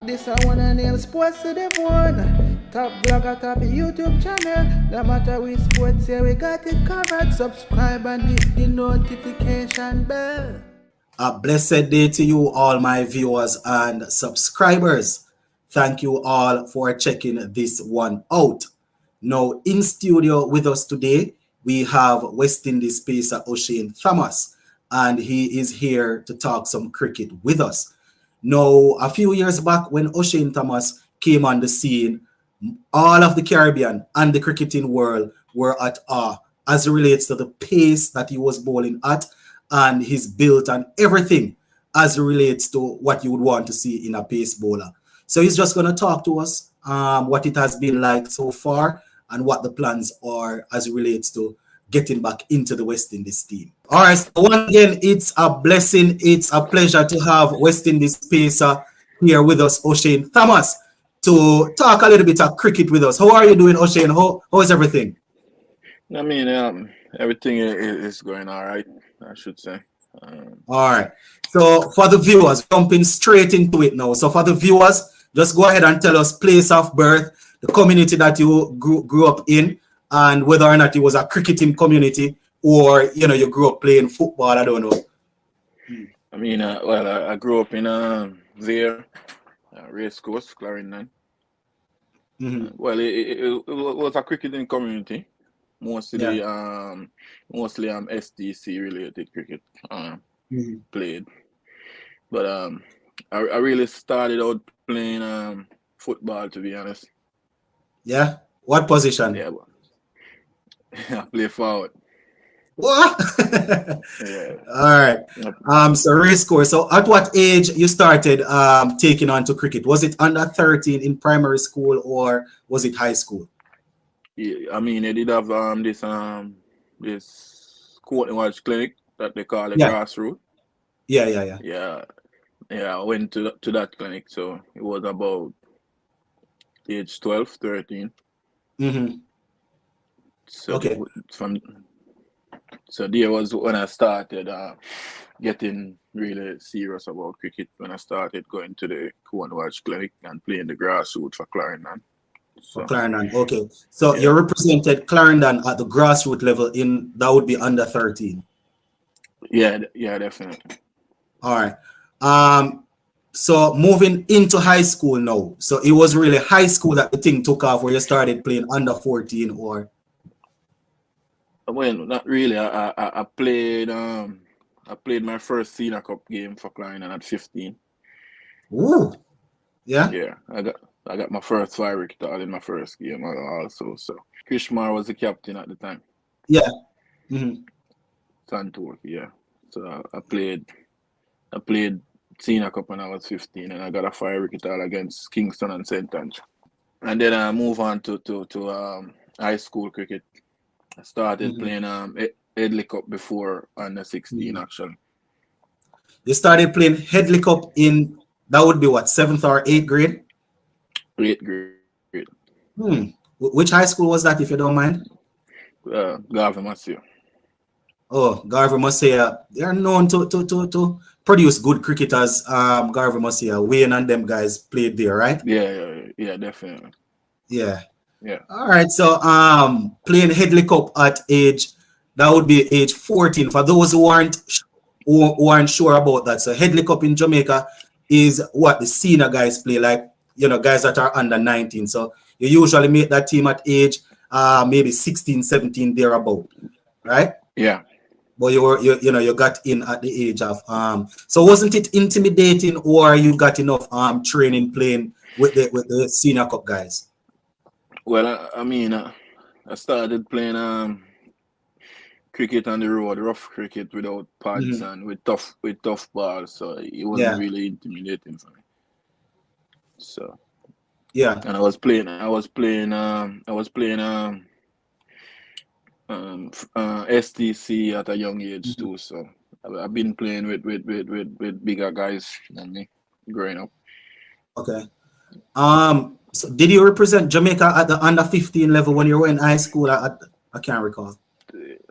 This I wanna nail sports to the bone. Top blogger, top YouTube channel. No matter which sports, yeah, we got it covered. Subscribe and hit the notification bell. A blessed day to you, all my viewers and subscribers. Thank you all for checking this one out. Now, in studio with us today, we have West Indies pacer Oshane Thomas, and he is here to talk some cricket with us. Now, a few years back, when Oshane Thomas came on the scene, all of the Caribbean and the cricketing world were at awe as it relates to the pace that he was bowling at and his build and everything as it relates to what you would want to see in a pace bowler. So he's just going to talk to us what it has been like so far and what the plans are as it relates to getting back into the West Indies team. All right, so once again, it's a blessing. It's a pleasure to have West Indies pacer here with us, Oshane Thomas, to talk a little bit of cricket with us. How are you doing, Oshane? How is everything? I mean, everything is going all right, I should say. All right. So for the viewers, jumping straight into it now. So for the viewers, just go ahead and tell us place of birth, the community that you grew up in, and whether or not it was a cricketing community or, you know, you grew up playing football. I don't know. I mean, I grew up in there, race course, Clarendon. Well, it was a cricketing community, mostly STC related cricket played. But I really started out playing football, to be honest. Yeah. What position? Yeah, but I play forward. What? Yeah. All right. So race course. So at what age you started taking on to cricket? Was it under 13 in primary school or was it high school? Yeah, I mean, they did have this Courtney Watch clinic that they call the grassroots. Yeah. I went to that clinic, so it was about age 12, 13. So Okay. So there was when I started getting really serious about cricket, when I started going to the Courtney Watch clinic and playing the grassroots for Clarendon. For Clarendon, okay. So you represented Clarendon at the grassroots level that would be under 13. Yeah, definitely. All right. So moving into high school now. So it was really high school that the thing took off where you started playing under 14 or? Well, not really. I played my first senior cup game for Clarendon at 15. Ooh. Yeah. Yeah, I got my first 5 wicket in my first game also. So Krishmar was the captain at the time. Yeah. Santur, yeah. So I played senior cup when I was 15, and I got a 5 wicket against Kingston and St. Andrew. And then I moved on to high school cricket. I started playing Headley Cup before under 16 actually. You started playing Headley Cup in, that would be what, 7th or 8th grade? 8th grade. Which high school was that, if you don't mind? Garvey Massey. Oh, Garvey Massey. They are known to produce good cricketers. Garvey Massey, Wayne and them guys played there, right? Yeah, definitely. Yeah. Yeah. All right. So playing Headley Cup at that would be age 14. For those who aren't sure about that. So Headley Cup in Jamaica is what the senior guys play, like, you know, guys that are under 19. So you usually make that team at age maybe 16, 17 thereabout, right? Yeah. But you got in at the age of so wasn't it intimidating, or you got enough training playing with the senior cup guys? Well, I mean, I started playing cricket on the road, rough cricket without pads and with tough balls, so it wasn't really intimidating for me. So yeah, and I was playing STC at a young age too. So I've been playing with bigger guys than me growing up. Okay. So did you represent Jamaica at the under 15 level when you were in high school? I can't recall.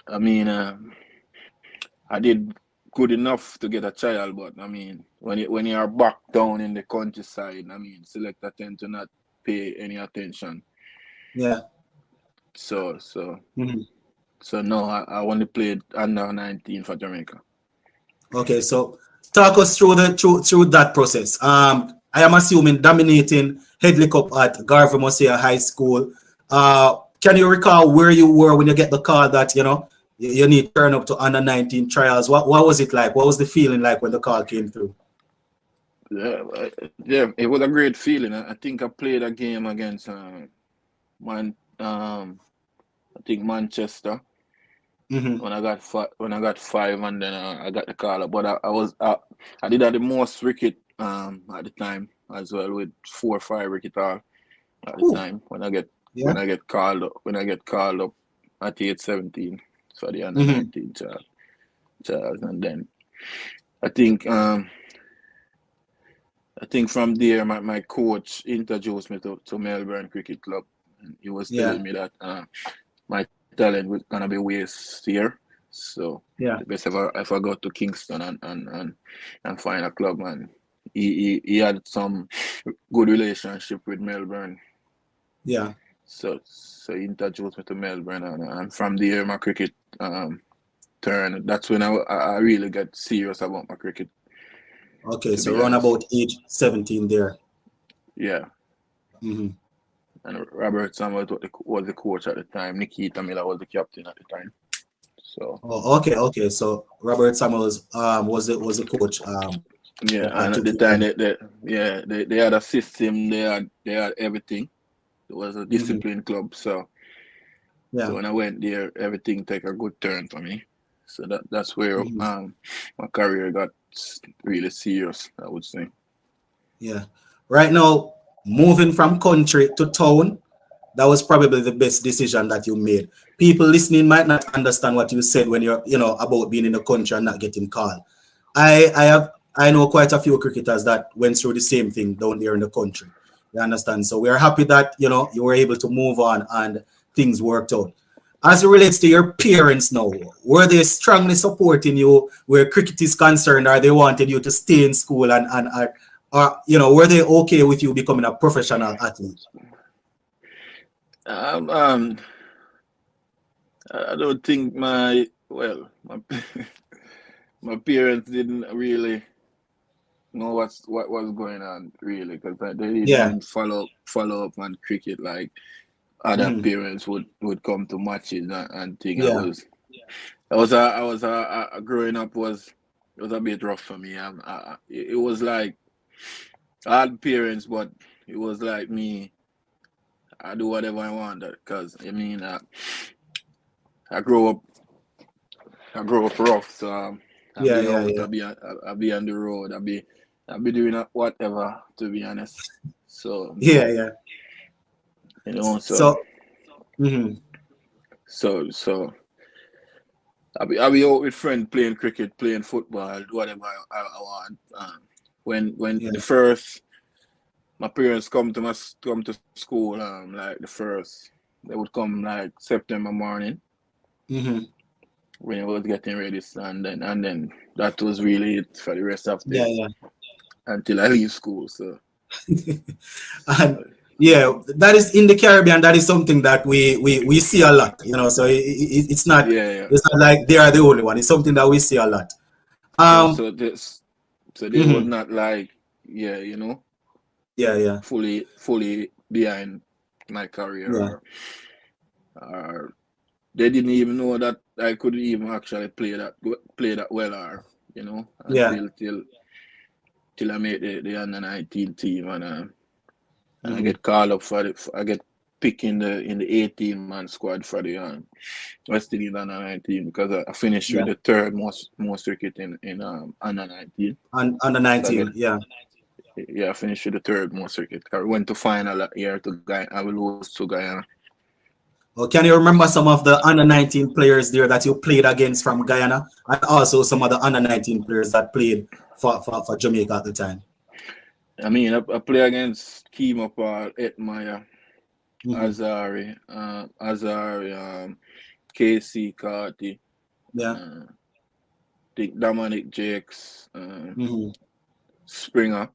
I mean, I did good enough to get a child, but I mean, when you are back down in the countryside, I mean, selector tend to not pay any attention. Yeah. So Mhm. so no, I only played under 19 for Jamaica. Okay, so talk us through through that process. I am assuming dominating Headley Cup at Garvey Mosia High School. Can you recall where you were when you get the call that you need to turn up to under 19 trials? What was it like? What was the feeling like when the call came through? Yeah, it was a great feeling. I think I played a game against Man, I think Manchester Mm-hmm. when I got five, and then I got the call up. But I did have the most wicket at the time as well, with 4 or 5 wicket all at the Ooh, time yeah. when I get called up at age 17 for the under Mm-hmm. 19 child, and then I think um I think from there my coach introduced me to Melbourne Cricket Club. And he was Yeah. telling me that my talent was gonna be waste here. So Yeah. the best if I go to Kingston and find a club, and he had some good relationship with Melbourne. Yeah. So he introduced me to Melbourne, and from there my cricket turned. That's when I really got serious about my cricket, Okay, to so be around honest. about age 17 there. Yeah. Mm-hmm. And Robert Samuel was the coach at the time. Nikita Miller was the captain at the time. So Oh, okay, okay. So Robert Samuels was the coach yeah, that and at took the you time on. they had a system. They had everything. It was a Mm-hmm. disciplined club. So Yeah. when I went there, everything took a good turn for me. So that's where Mm-hmm. my career got really serious, I would say. Yeah. Right now, moving from country to town, that was probably the best decision that you made. People listening might not understand what you said when you're, about being in the country and not getting called. I know quite a few cricketers that went through the same thing down there in the country. You understand? So we are happy that you were able to move on and things worked out. As it relates to your parents now, were they strongly supporting you where cricket is concerned, or they wanted you to stay in school or were they okay with you becoming a professional athlete? Um, um, I don't think my parents didn't really know what was going on really, because they didn't Yeah. even follow up on cricket like other Mhm. parents would come to matches and thing. Yeah. I was growing up was it was a bit rough for me. It was like I had parents, but it was like me. I do whatever I want because I mean I grew up I grew up rough, so I Yeah. be Yeah. out, Yeah. I be on the road, I be doing whatever, to be honest. So Yeah. Yeah. you know, so So. Mhm. so so I be out with friends playing cricket, playing football, do whatever I want. When Yeah. the first my parents come to school, like the first they would come like September morning Mhm. when I was getting ready, and then that was really it for the rest of Yeah. the Yeah. until I leave school. And So yeah, that is in the Caribbean. That is something that we see a lot. So it's not yeah, yeah. it's not like they are the only one. It's something that we see a lot. So Um. so this so they was Mhm. not like, yeah, Yeah. Yeah. fully behind my career, Yeah. or they didn't even know that I could even actually play that well, or Yeah. until till I made the under 19 team, and I Mhm. get called up I get picked in the 18-man squad for the West Indies under 19, because I finished with Yeah. the third most wicket in under 19. And under So I get 19. Yeah. yeah, I finished with the third most wicket. I went to final that year to Guyana. I will lose to Guyana. Or can you remember some of the under 19 players there that you played against from Guyana, and also some of the under 19 players that played for Jamaica at the time? I mean, I play against Kima Paul, Etmaya, Hmm. Azari, KC Carty, Yeah. uh, Dick Dominic Jakes, Springer. All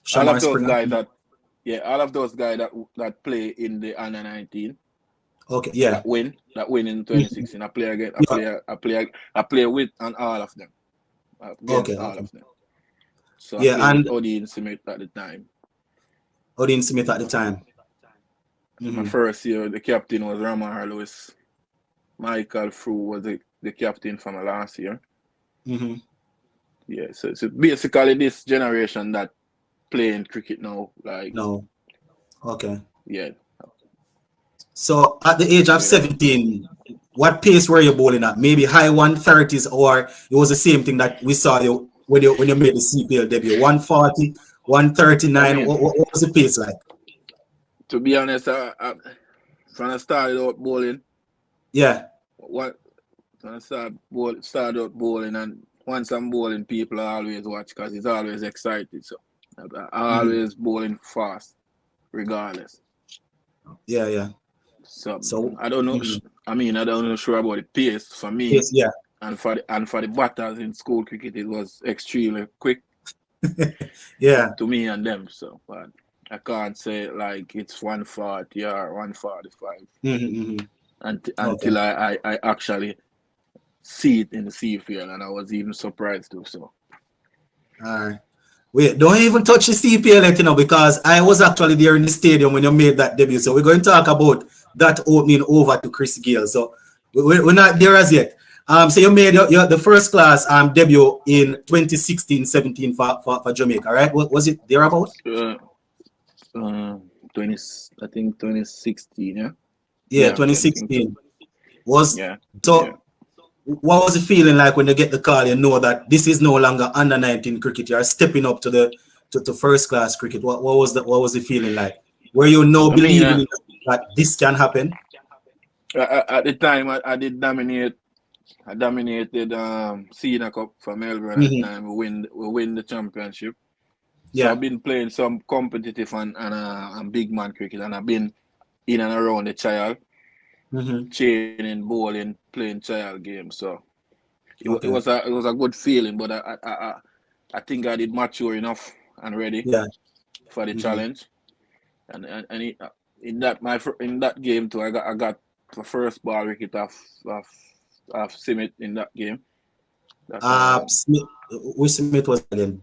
Shamar of those Springer. guys all of those guys that play in the under 19 Okay, yeah. that win in 2016. I play again. Yeah. I play with and all of them against Okay, all okay. of them. So I Yeah, play and with Odin Smith at the time. Odin Smith at the time. My first year, the captain was Ramar Lewis. Michael Frew was the captain from my last year. Yeah, so basically this generation that playing cricket now, like No. Okay. yeah. So at the age of 17, what pace were you bowling at? Maybe high 130s, or it was the same thing that we saw you when you made the CPL debut? 140, 139. I mean, what was the pace like? to be honest, when I started out bowling, when I started out bowling, and once I'm bowling, people always watch because it's always excited. So I always bowling fast, regardless. Yeah. So I don't know. I mean, I don't know sure about the pace for me. Yes, yeah. And for the batters in school cricket, it was extremely quick. Yeah. To me and them. So, but I can't say like it's 140 or 145 until I actually see it in the CPL, and I was even surprised too. So, all right. Wait, don't even touch the CPL yet, because I was actually there in the stadium when you made that debut. So we're going to talk about that opening over to Chris Gale. So we're not there as yet. So you made the first class debut in 2016-17 for Jamaica, right? What was it thereabout? 20, I think 2016, yeah. Yeah, 2016 was so. Yeah. What was it feeling like when you get the call? You know that this is no longer under 19 cricket. You are stepping up to the first class cricket. What was the feeling like? Were you believing that this can happen? At the time, I did dominate. I dominated Senior Cup for Melbourne at the time. We win the championship. So I've been playing some competitive and big man cricket, and I've been in and around the child, training, bowling, playing child games. So it was a good feeling. But I think I did mature enough and ready for the challenge. And in that game too, I got the first ball wicket of Smith in that game. Smith, which Smith was again?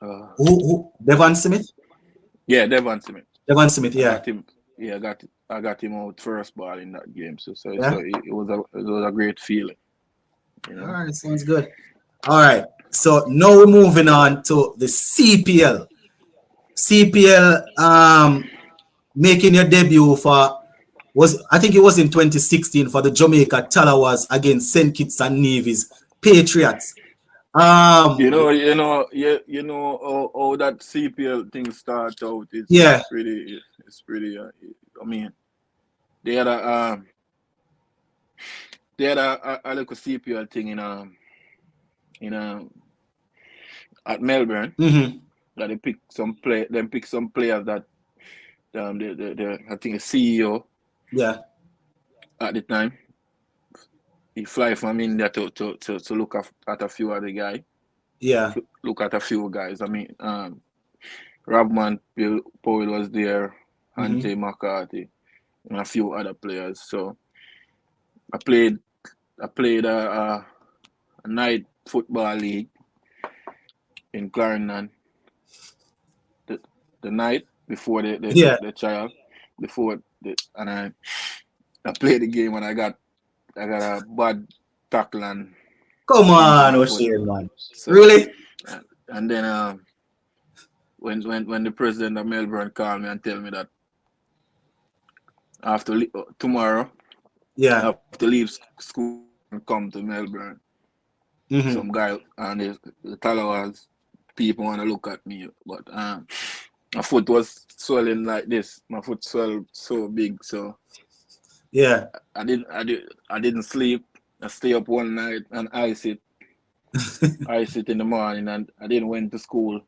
Who? Devon Smith? Yeah, Devon Smith. Devon Smith, yeah. I got him out first ball in that game. So it was a great feeling. You know? All right, sounds good. All right. So now we're moving on to the CPL. CPL making your debut I think it was in 2016 for the Jamaica Talawas against St. Kitts and Nevis Patriots. You know how that CPL thing starts out. It's pretty. I mean, they had a little CPL thing in at Melbourne. That they pick some players that the I think the CEO at the time he fly from India to look at a few other guys. Yeah. Look at a few guys. I mean, Robman Powell was there, Ante McCarthy, and a few other players. So I played a night football league in Clarendon. The night before the trial, and I played the game and I got a bad tackle and come on, Oshane, man. So, really? And then when the president of Melbourne called me and tell me that after tomorrow, I have to leave school and come to Melbourne. Some guy and the Talawas people want to look at me, but my foot was swelling like this. My foot swelled so big, so I didn't sleep. I stay up one night and ice it in the morning, and I didn't went to school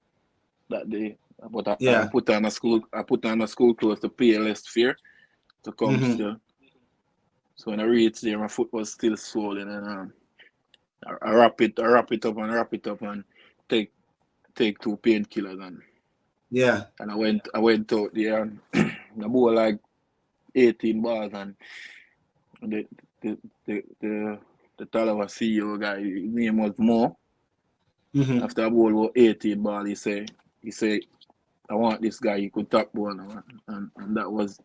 that day. But I put on my school clothes to pay less fare to come still. So when I reached there, my foot was still swollen, and I wrap it up and take take two painkillers and I went out there and I bought like 18 balls and the the the the, the Talawa CEO guy, his name was Mo. After I bought about 18 balls, he say I want this guy, he could top ball now, and that was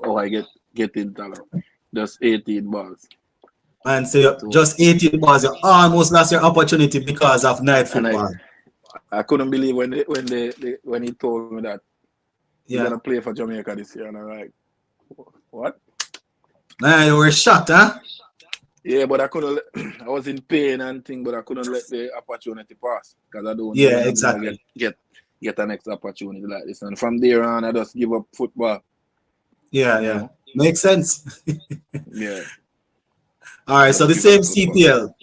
how I get in Talawa. Just 18 balls. And so just 18 balls, you almost lost your opportunity because of night football. I couldn't believe when he told me that you're gonna play for Jamaica this year, and I'm like, what? Man, you were shocked, huh? Yeah, but I couldn't. I was in pain and thing, but I couldn't let the opportunity pass because I don't. Yeah, exactly. Get an next opportunity like this, and from there on, I just give up football. Yeah. Makes sense. Yeah. All right, so the same CPL,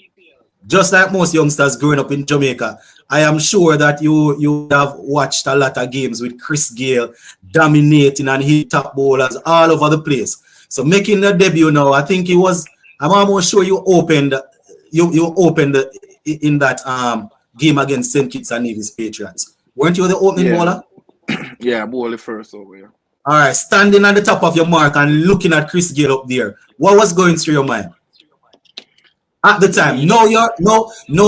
just like most youngsters growing up in Jamaica, I am sure that you have watched a lot of games with Chris Gayle dominating and hit top bowlers all over the place. So making the debut now, I think I'm almost sure you opened in that game against St. Kitts and Nevis Patriots. Weren't you the opening bowler? Yeah, I bowled the first over here. All right, standing at the top of your mark and looking at Chris Gayle up there, what was going through your mind at the time? No,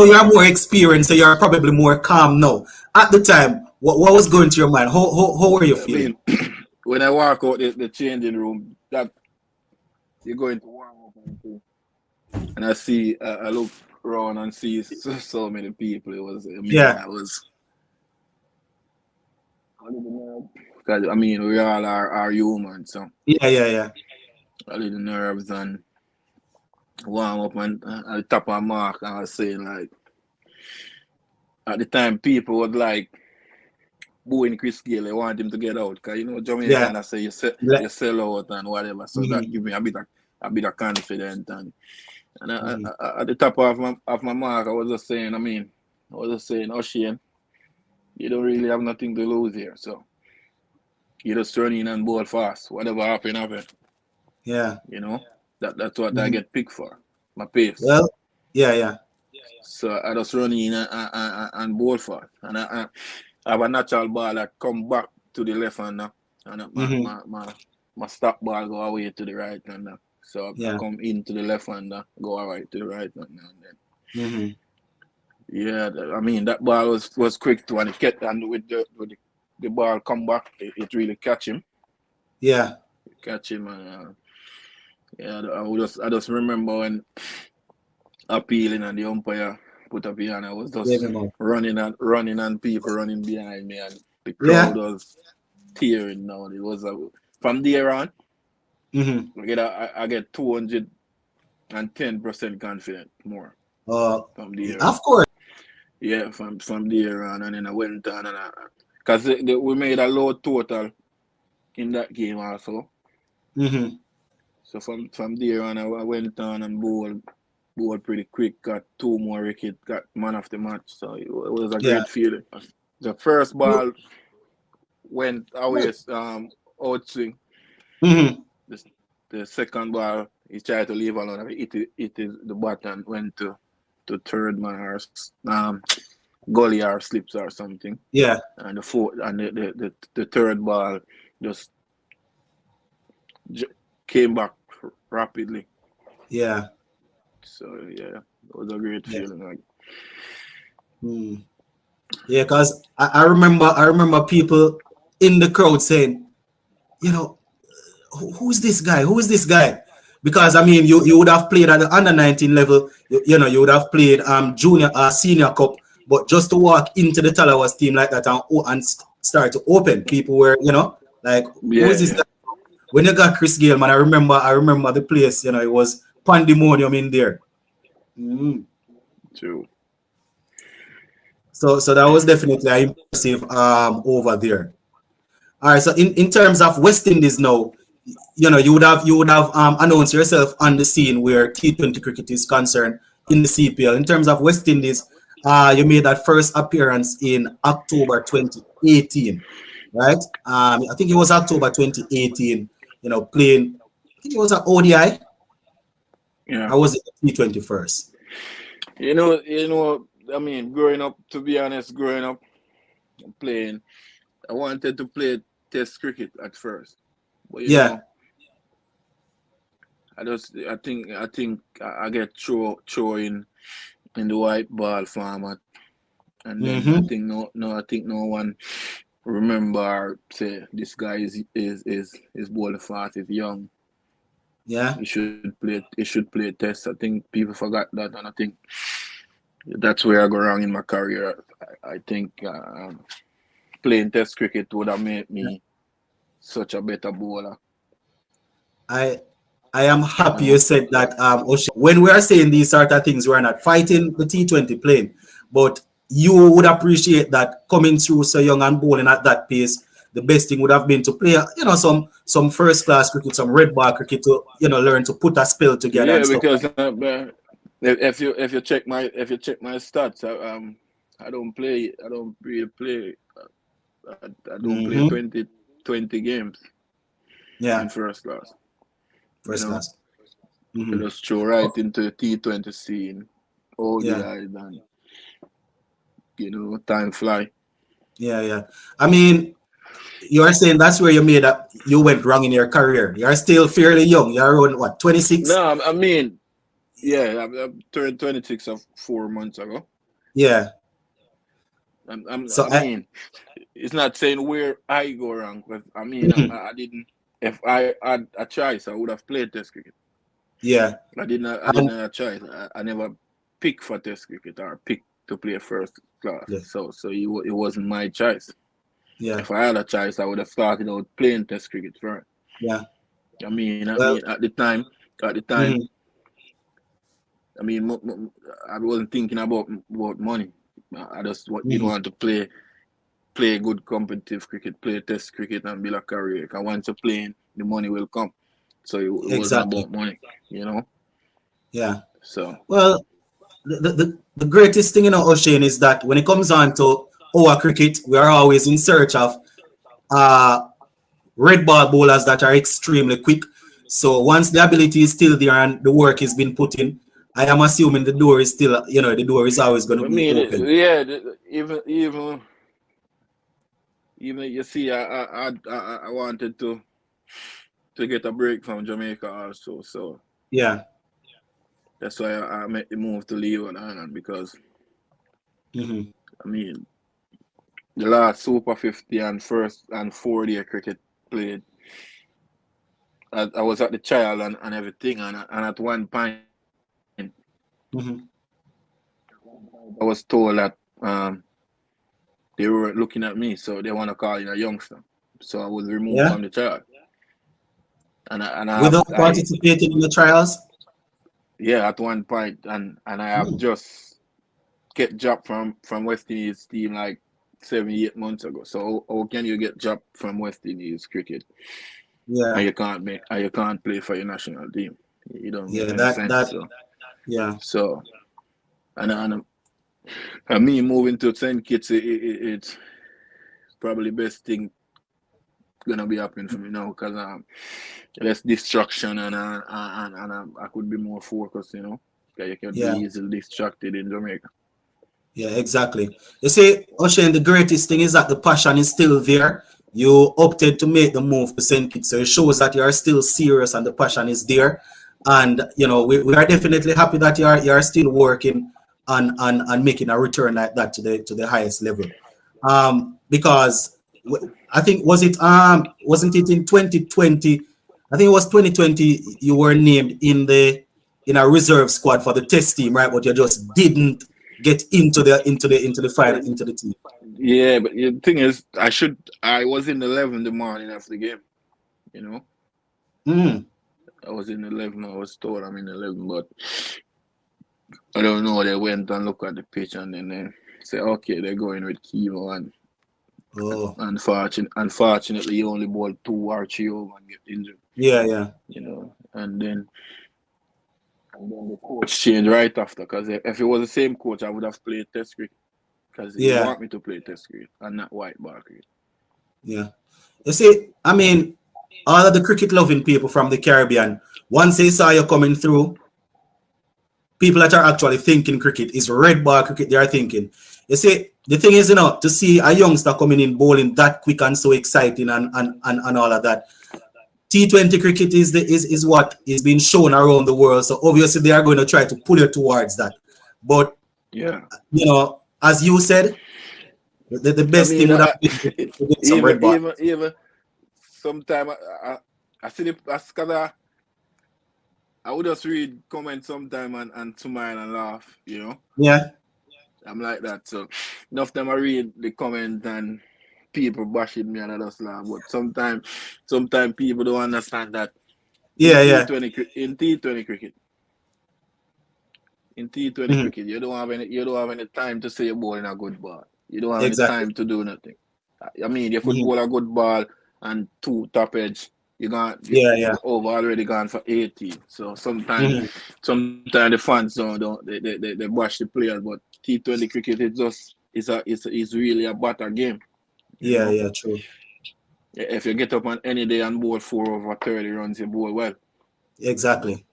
you're more experienced, so you're probably more calm now. At the time, what was going through your mind? How were you feeling? When I walk out the changing room, that you're going to warm up and I see, I look around and see so many people. It was, because I mean, we all are human, so yeah. A little nerves and warm up and at the top of my mark. I was saying like, at the time, people would like booing Chris Gayle. They want him to get out because Jamaican I say you sell out and whatever. So that give me a bit of confidence and at the top of my mark, I was just saying. Oshane, you don't really have nothing to lose here, so you just run in and bowl fast. Whatever happen. Yeah. That's what I get picked for. My pace. Well, yeah. So I just run in and bowl fast. And I have a natural ball that come back to the left hand and my stop ball go away to the right hand. So I come into the left hand, go away to the right hand. And then. Yeah, I mean that ball was quick too, and it kept, and with the ball come back, it really catch him. Yeah, catch him, and I just remember when appealing and the umpire put up here, and I was just running and people running behind me, and the crowd was tearing down. It was from there on. I get 210% confident more. From there, of course. Yeah, from there on, and then I went on and because we made a low total in that game also. So from there on, I went on and bowled pretty quick. Got 2 more wickets. Got man of the match. So it was a great feeling. The first ball went away out swing. The second ball, he tried to leave alone. It is the button went to third man or gully or slips or something. Yeah. And the fourth and the third ball just came back rapidly. Yeah. So it was a great feeling. Like. Yeah, because I remember people in the crowd saying, who's this guy? Who is this guy? Because I mean, you would have played at the under 19 level. You would have played junior senior cup, but just to walk into the Talawas team like that and start to open, people were like, who is this guy? When you got Chris Gayle, man, I remember the place. It was pandemonium in there. True. So that was definitely impressive over there. All right. So in terms of West Indies now, you would have announced yourself on the scene where T20 cricket is concerned in the CPL. In terms of West Indies, you made that first appearance in October 2018, right? I think it was October 2018. Playing. I think it was an ODI. Yeah. Or was it T20 first? I mean, growing up, to be honest, growing up playing, I wanted to play Test cricket at first, but Yeah. I get throw in the white ball format, and then Mm-hmm. I think no one remember or say this guy is bowling fast, is young. Yeah. He should play Test. I think people forgot that, and I think that's where I go wrong in my career. I think playing Test cricket would have made me such a better bowler. I I am You happy you know. said that, Oshane. When we are saying these sort of things, we're not fighting the T20 playing, but you would appreciate that coming through so young and bowling at that pace. The best thing would have been to play, some first class cricket, some red ball cricket to, learn to put a spell together and Yeah, stuff like because if you check my stats, I don't really play. I that. don't play 20 games Yeah, in first class. You first know, class. I Hmm. just throw right into the T20 scene, Yeah, ODIs, and time fly. yeah, yeah. I mean, you are saying that's where you went wrong in your career. You're still fairly young. You're around what, 26? No, I mean, yeah, I turned 26 of 4 months ago. Yeah. So I mean, it's not saying where I go wrong, but I mean, mhm, I didn't. If I had a choice, I would have played Test cricket. yeah. I didn't And have a choice. I never picked for Test cricket or picked to play first class. yeah, So it wasn't my choice. yeah. If I had a choice, I would have started out playing Test cricket first. Yeah. I Well, mean, at the time, mhm, I mean, I wasn't thinking about money. I just didn't mhm, want to play good competitive cricket, play Test cricket, and build a career. Because once you're playing, the money will come. So it wasn't exactly. about money, you know. Yeah. So Well, the greatest thing, Oshane, is that when it comes on to our cricket, we are always in search of uh red ball bowlers that are extremely quick. So once the ability is still there and the work is being put in, I am assuming the door is always going to I be mean, open. yeah, even you see, I wanted to get a break from Jamaica also. So Yeah. that's why I made the move to Leeward Island because Hmm. I mean the last Super 50 and first and 4 day cricket played. I was at the trial and everything, and at one point Hmm. I was told that they were looking at me, so they want to call in a youngster. So I was removed Yeah. from the trial, and Without participating in the trials. yeah, at one point, and I have Mm. just get dropped from West Indies team like 7 8 months ago. So how can you get dropped from West Indies cricket Yeah. and you can't play for your national team? You don't make Yeah. any That sense. that. So Yeah. so and me moving to Saint Kitts, it's probably best thing gonna be happening for me now because less distraction and I could be more focused. 'Cause you can be Yeah. easily distracted in Jamaica. Yeah, exactly. You see, Oshane, the greatest thing is that the passion is still there. You opted to make the move to St. Kitts, so it shows that you are still serious and the passion is there. And we are definitely happy that you are still working on making a return like that to the highest level. Because I think wasn't it in 2020? I think it was 2020. You were named in a reserve squad for the test team, right? But you just didn't get into the final into the team. Yeah, but the thing is, I was in 11 the morning after the game. You know, Mm, I was in 11. I was told I'm in 11, but I don't know. They went and looked at the pitch and then they say, okay, they're going with chemo. And oh, unfortunately, he only bowled two or three over and get injured. yeah, yeah, And then the coach changed right after because if it was the same coach, I would have played Test cricket because he yeah, want me to play Test cricket and not white ball cricket. yeah. You see, I mean, all of the cricket loving people from the Caribbean, once they saw you coming through, people that are actually thinking cricket is red ball cricket they are thinking. You see, the thing is, to see a youngster coming in bowling that quick and so exciting and all of that. T20 cricket is what is being shown around the world. So obviously they are going to try to pull you towards that. But Yeah. as you said, the I best thing mean, would have been to get some red ball. even sometimes I see the because I would just read comments sometime and smile and laugh, Yeah. I'm like that. So enough time I read the comment and people bashing me and I just laugh. But sometimes people don't understand that in Yeah. T20 cricket, Mhm. you don't have any time to say you're bowling a good ball. You don't have any Exactly. time to do nothing. I mean, if you Mhm. bowl a good ball and 2 top edge, you Yeah. over already gone for 80. So Mhm. sometimes the fans don't they bash the players. But T20 cricket is really a better game. Yeah. True. If you get up on any day and bowl 4 over 30 runs, you bowl well. Exactly.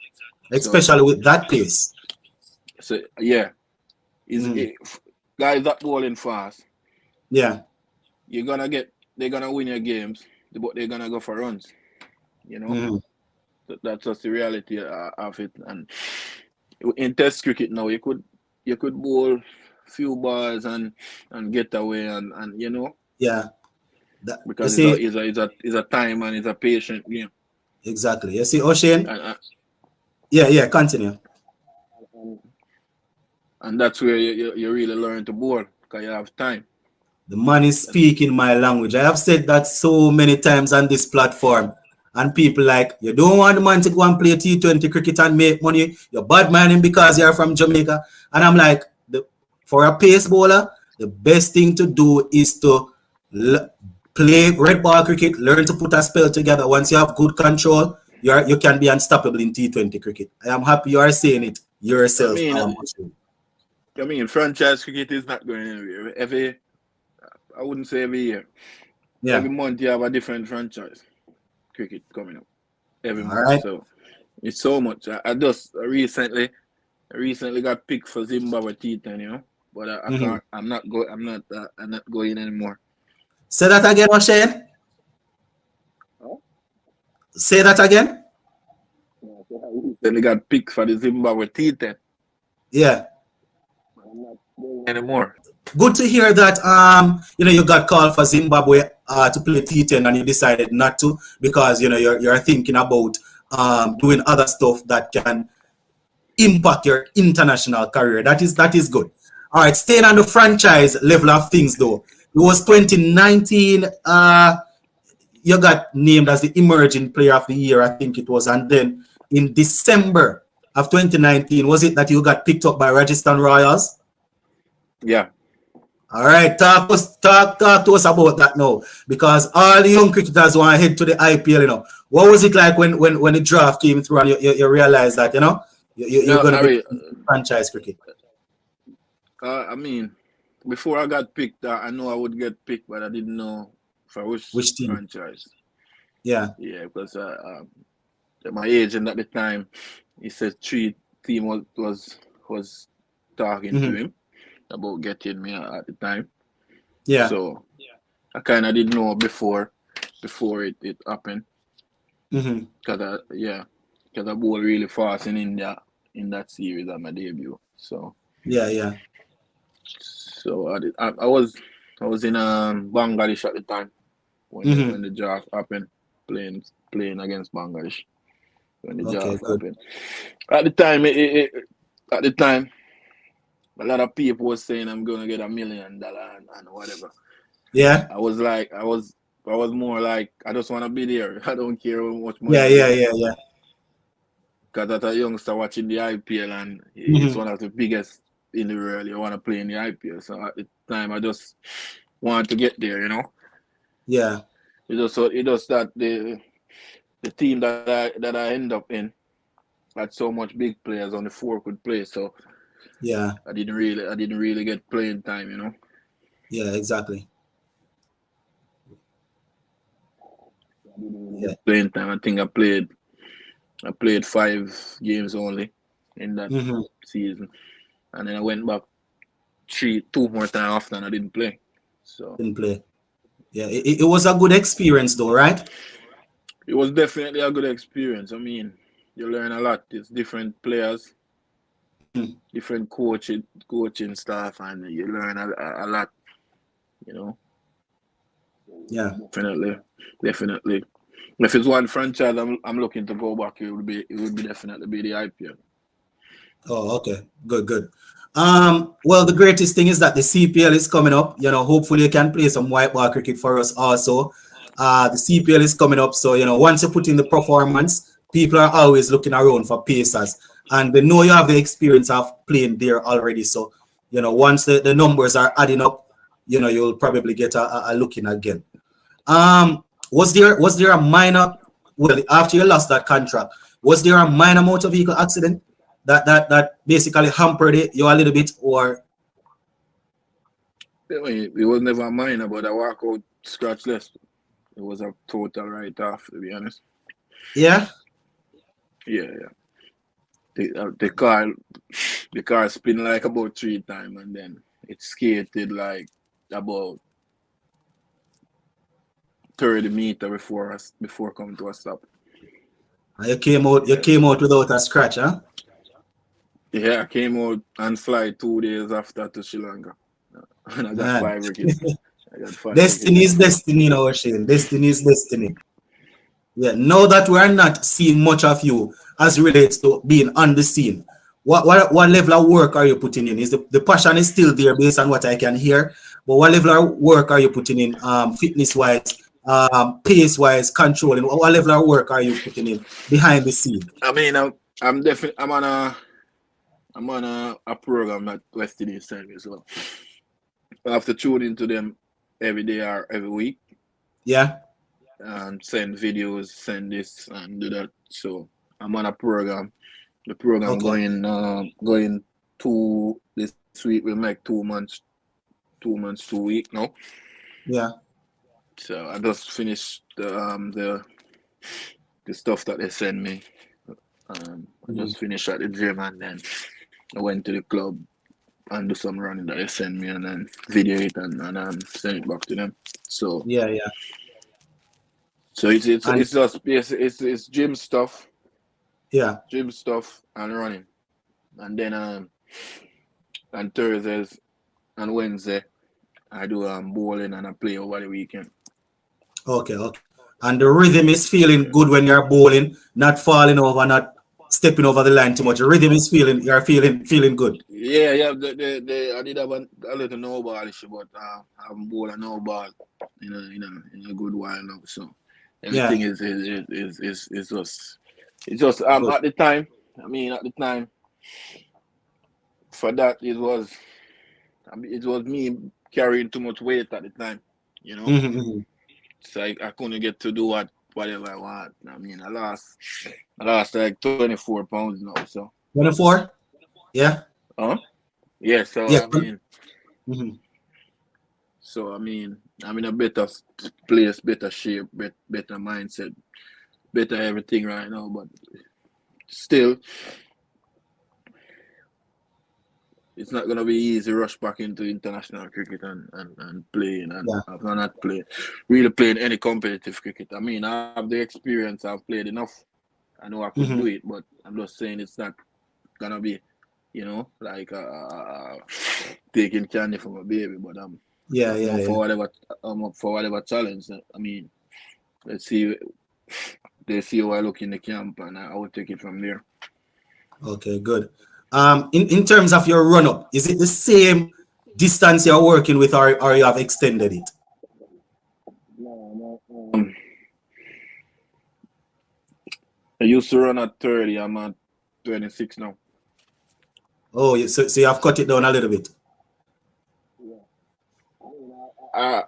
So Especially with that pace. yeah, is Mhm. guys that bowling fast. Yeah. They're gonna win your games, but they're gonna go for runs. You know, Mhm. that's just the reality of it. And in Test cricket now, you could bowl few balls and get away and Yeah. You because see, it's a time and it's a patient game. exactly. You see, Oshane? And Yeah. Continue. and that's where you really learn to bowl because you have time. The man is And speaking my language. I have said that so many times on this platform. And people like, you don't want the man to go and play T20 cricket and make money. You're bad manning because you're from Jamaica. And I'm like, for a pace bowler, the best thing to do is to play red ball cricket, learn to put a spell together. Once you have good control, you can be unstoppable in T20 cricket. I am happy you are saying it I yourself. mean, franchise cricket is not going anywhere. I wouldn't say every year. Yeah. Every month you have a different franchise cricket coming up. Every All month, right. so it's so much. I just recently got picked for Zimbabwe T10, but I Mm-hmm. can't. I'm not going anymore. Say that again, Oshane. Say that again. Recently got picked for the Zimbabwe T10. Yeah. Anymore. Good to hear that. You got called for Zimbabwe to play T10 and you decided not to because you're thinking about doing other stuff that can impact your international career. That is good. All right, staying on the franchise level of things though. It was 2019. You got named as the emerging player of the year, I think it was, and then in December of 2019, was it that you got picked up by Rajasthan Royals? Yeah. All right, talk to us about that now, because all the young cricketers want to head to the IPL. What was it like when the draft came through and you realized that you're No, going to be Harry. franchise cricket? I mean, before I got picked, I know I would get picked, but I didn't know for which Which team? franchise. Yeah. Yeah, because my agent at the time, he said 3 team was talking to Mm-hmm. him about getting me at the time. Yeah. So I kind of didn't know before it happened. Mm-hmm. Because I bowled really fast in India in that series at my debut. So Yeah. I was in Bangladesh at the time when Mm-hmm. the draft happened, playing against Bangladesh when the Okay, draft good. happened. At the time, at the time, a lot of people were saying I'm gonna get $1 million and whatever. Yeah. I was more like I just want to be there. I don't care how much money Yeah. I Yeah. get. Yeah. Yeah. Because as a youngster watching the IPL and it's Mm-hmm. one of the biggest in the world, you want to play in the IPL. So at the time, I just wanted to get there. Yeah. It just that the team that I end up in had so much big players on the four could play. So Yeah. I didn't really get playing time. Yeah. Exactly. Yeah. Playing time. I think I played 5 games only. in that Mm-hmm. season. And then I went back two more times after and I didn't play. So Didn't play. Yeah, it was a good experience though, right? it was definitely a good experience. I mean, you learn a lot. It's different players, Mm. different coaching staff, and you learn a lot. You know, Yeah. definitely. If it's one franchise I'm looking to go back, it would be definitely be the IPL. Oh, okay. Good, good. Well, the greatest thing is that the CPL is coming up. You know, hopefully you can play some white ball cricket for us also. The CPL is coming up, so you know, once you put in the performance, people are always looking around for pacers, and they know you have the experience of playing there already. So, you know, once the numbers are adding up, you know, you'll probably get a look in again. Was there a minor, well, after you lost that contract, was there a minor motor vehicle accident that basically hampered you a little bit, or I mean, it was never mine, but I walk out scratchless. It was a total write off, to be honest. yeah? Yeah, yeah. The car spin like about 3 times, and then it skated like about 30 meters before coming to a stop. You came out without a scratch, huh? Yeah, I came out and fly 2 days after to Sri Lanka, and I got Man, 5 wickets. I got five destiny wickets is in that. destiny, you know, Shane. Destiny is destiny. Yeah, now that we are not seeing much of you as relates to being on the scene, what level of work are you putting in? Is the passion is still there based on what I can hear, but what level of work are you putting in, fitness wise, pace wise, controlling? What level of work are you putting in behind the scene? I mean, I'm definitely I'm on a program at West Indies Service, so I have to tune into them every day or every week Yeah. and send videos, send this and do that. So I'm on a program. The program Okay. going to this week will make 2 months, 2 months, 2 weeks now. Yeah. So I just finished the stuff that they send me. I Mhm. just finished at the gym and then I went to the club and do some running that they send me and then video it and send it back to them. So Yeah. Yeah. so And it's just it's yeah. gym stuff and running. And then on Thursdays and Wednesday I do bowling and I play over the weekend. Okay. Okay. And the rhythm is feeling Yeah. good when you're bowling, not falling over, not stepping over the line too much. The rhythm is you're feeling good. Yeah. I did have a little no ball issue, but I haven't bowled a no ball in a good while now. So Yeah. everything is just Good. at the time. I mean, at the time for that it was me carrying too much weight at the time, you know. Mm-hmm. So I couldn't get to do whatever I want. I mean, I lost like 24 pounds now. So 24? Yeah. huh? Yeah. So Yeah. I mean. Mm-hmm. So I'm in a better place, better shape, better mindset, better everything right now. But still, it's not gonna be easy rush back into international cricket and playing. And Yeah. I've not really played any competitive cricket. I mean, I have the experience. I've played enough. I know I could do Mm-hmm. it, but I'm just saying it's not gonna be, like taking candy from a baby. But Yeah. I'm Yeah. up Yeah. for whatever. I'm up for whatever challenge. I mean, let's see. They see how I look in the camp, and I will take it from there. Okay. Good. In terms of your run up, is it the same distance you're working with, or you have extended it? No, no. I used to run at 30. I'm at 26 now. Oh, so you have cut it down a little bit. Uh,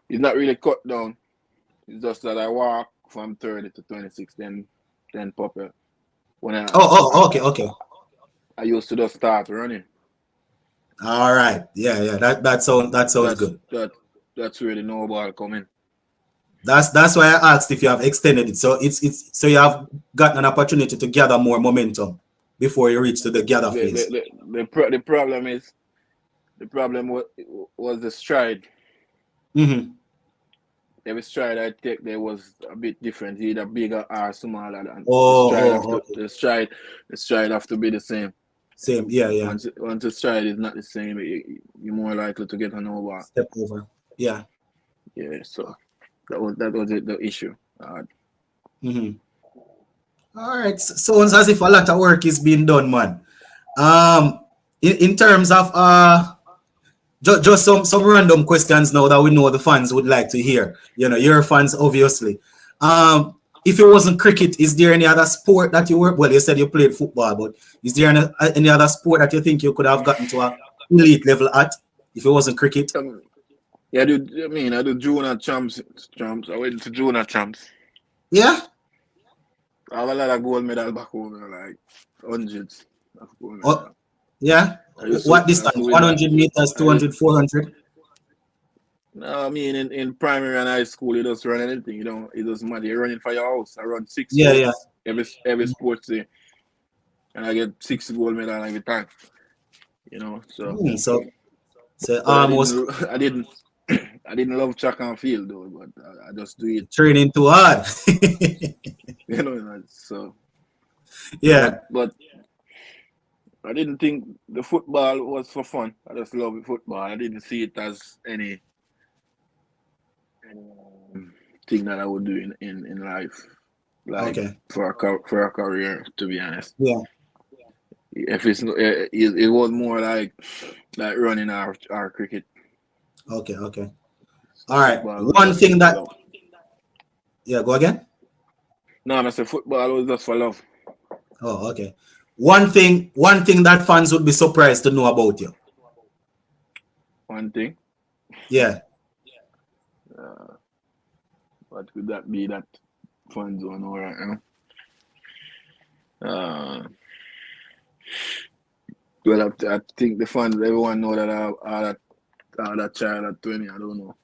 it's not really cut down. It's just that I walk from 30 to 26, then pop it. When Okay. Okay. I used to just start running. All right. Yeah. Yeah. That sounds That's good. that that's where the no ball come in. That's why I asked if you have extended it. So it's so you have gotten an opportunity to gather more momentum. before you reach to the gather The phase. the problem is the problem was the stride. Mm-hmm. Every stride I take there was a bit different, either bigger or smaller. Than Okay. the stride have to be the same. Same. Yeah, yeah. Once the stride is not the same, you're more likely to get an over. Step over. Yeah. Yeah, so that was the issue. Mm-hmm. All right. Sounds as if a lot of work is being done, man. Um, in terms of just some random questions now that we know the fans would like to hear. You know, your fans obviously. If it wasn't cricket, is there any other sport that you were? Well, you said you played football, but is there any other sport that you think you could have gotten to a elite level at if it wasn't cricket? Yeah, I do junior champs. I went to junior champs. Yeah. I have a lot of gold medal back home, like hundreds of gold Oh, medal. yeah. What I used distance? to win that. 100 meters, 200, 400? No, I mean in primary and high school, you just run anything. You don't. It doesn't matter. You're running for your house. I run 6 Yeah, yeah. races every sports day, and I get 6 gold medal every time. You know, so So but almost I didn't I didn't love track and field though, but I just do it. training too hard. You know, so Yeah. but I didn't think the football was for fun. I just love football. I didn't see it as any thing that I would do in life, like Okay. for a career. To be honest, Yeah. if it was more like running our cricket. Okay. Okay. All right. Football was One just thing for that, love. yeah, go again. No, I said football was just for love. Oh, okay. One thing that fans would be surprised to know about you. One thing. Yeah. What could that be? That fans don't know right now. Well, I think the fans, everyone know that I had a child at 20. I don't know.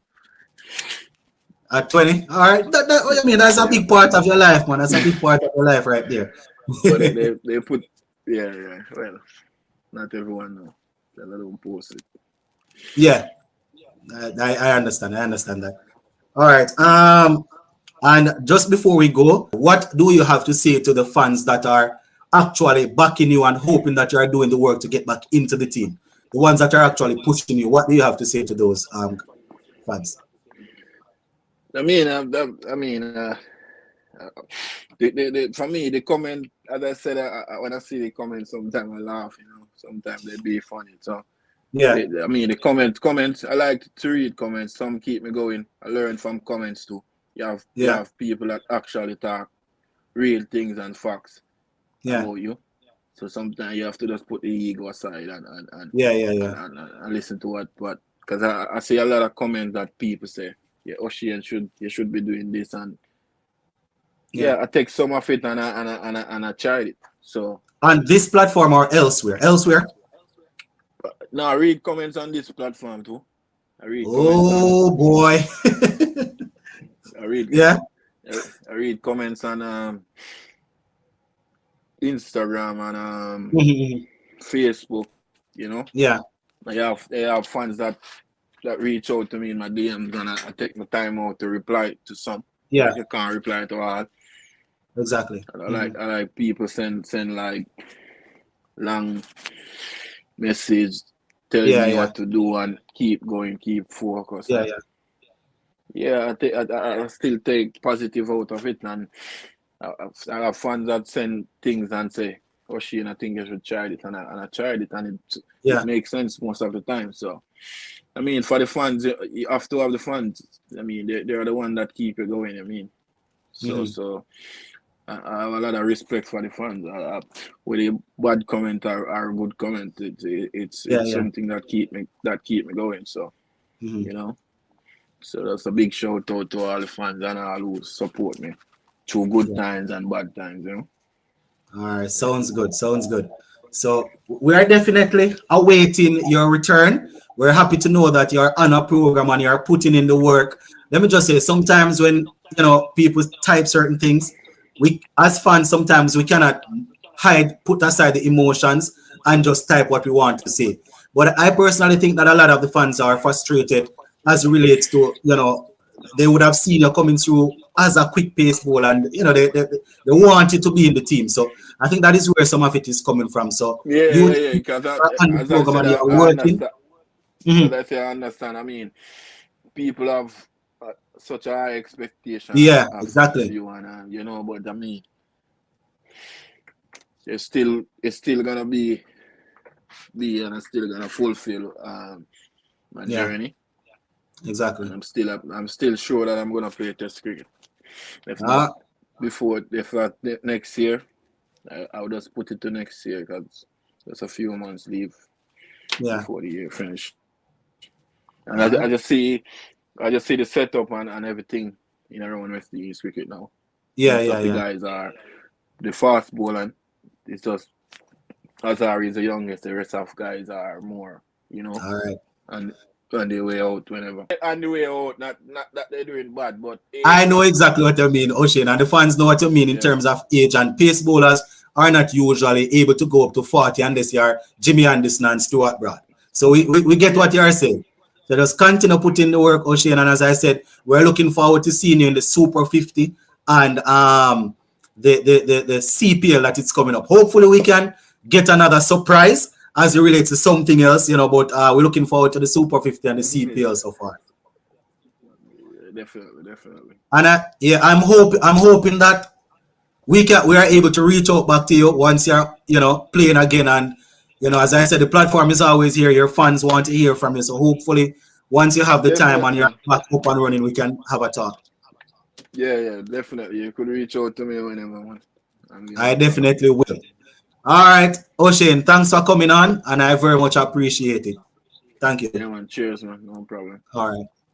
At 20. All right. What you mean? That's a big part of your life, man. That's a big part of your life right there. But they put, yeah. Well, not everyone know. They don't post it. Yeah. I understand. I understand that. All right. And just before we go, what do you have to say to the fans that are actually backing you and hoping that you are doing the work to get back into the team? The ones that are actually pushing you. What do you have to say to those fans? I mean, for me, the comment, as I said, when I see the comments, sometimes I laugh. You know, sometimes they be funny. So Yeah. the comments. I like to read comments. Some keep me going. I learn from comments too. You have people that actually talk real things and facts about you. So sometimes you have to just put the ego aside and listen to what because I see a lot of comments that people say, yeah, Oshane you should be doing this, and I take some of it and I tried it. So on this platform or elsewhere? now I read comments on this platform too. I read Oh boy. I read comments on Instagram and Facebook, you know. Yeah. I have fans that reach out to me in my DMs, and I take my time out to reply to some. Yeah. Like I can't reply to all. Exactly. I like people send like long message telling me what to do and keep going, keep focused. I still take positive out of it, and I have fans that send things and say, Oshane, I think you should try it, and I tried it, and it makes sense most of the time. So I mean, for the fans, you have to have the fans. I mean, they're the one that keep it going. I mean, so I have a lot of respect for the fans. Whether a bad comment or a good comment, it's something that keep me going. So you know, so that's a big shout out to all the fans and all who support me through good times and bad times. You know. All right, sounds good. So we are definitely awaiting your return. We're happy to know that you're on a program and you're putting in the work. Let me just say, sometimes when people type certain things, we as fans sometimes we cannot put aside the emotions and just type what we want to say. But I personally think that a lot of the fans are frustrated as it relates to, they would have seen you coming through as a quick pace ball, and they want you to be in the team. So I think that is where some of it is coming from. So you Yeah. Because are on the as I program said, and you're I working. understand. As Mhm. I say, I understand. I mean, people have such a high expectation Yeah, of exactly. you, and but I mean, it's still gonna be and it's still gonna fulfill my Yeah, journey, and exactly. I'm still sure that I'm gonna play Test cricket. If not Ah, if not next year, I'll just put it to next year because there's a few months leave yeah. before the year finish. And All I right. just see the setup and everything in around West East cricket now. Yeah, Most yeah, of the yeah. guys are the fast bowling. It's just Azari is the youngest. The rest of guys are more, All right. and on the way out whenever. On the way out, not that they're doing bad, but I age. know exactly what you mean, Oshane, and the fans know what you mean in Yeah. terms of age. And pace bowlers are not usually able to go up to 40 unless you're Jimmy Anderson and Stuart Broad. So we get what Yeah. you're saying. So just continue putting the work, Oshane. And as I said, we're looking forward to seeing you in the Super 50 and the CPL that it's coming up. Hopefully, we can get another surprise as it relates to something else, but we're looking forward to the Super 50 and the CPL so far. Yeah, definitely. And I'm hoping that we are able to reach out back to you once you're playing again. And as I said, the platform is always here. Your fans want to hear from you. So hopefully once you have the time and Definitely, you're man. back up and running, we can have a talk. Yeah, definitely. You could reach out to me whenever, man. And I talk. definitely will. All right, Oshane, thanks for coming on, and I very much appreciate it. Thank you. Yeah, man. Cheers, man. No problem. All right.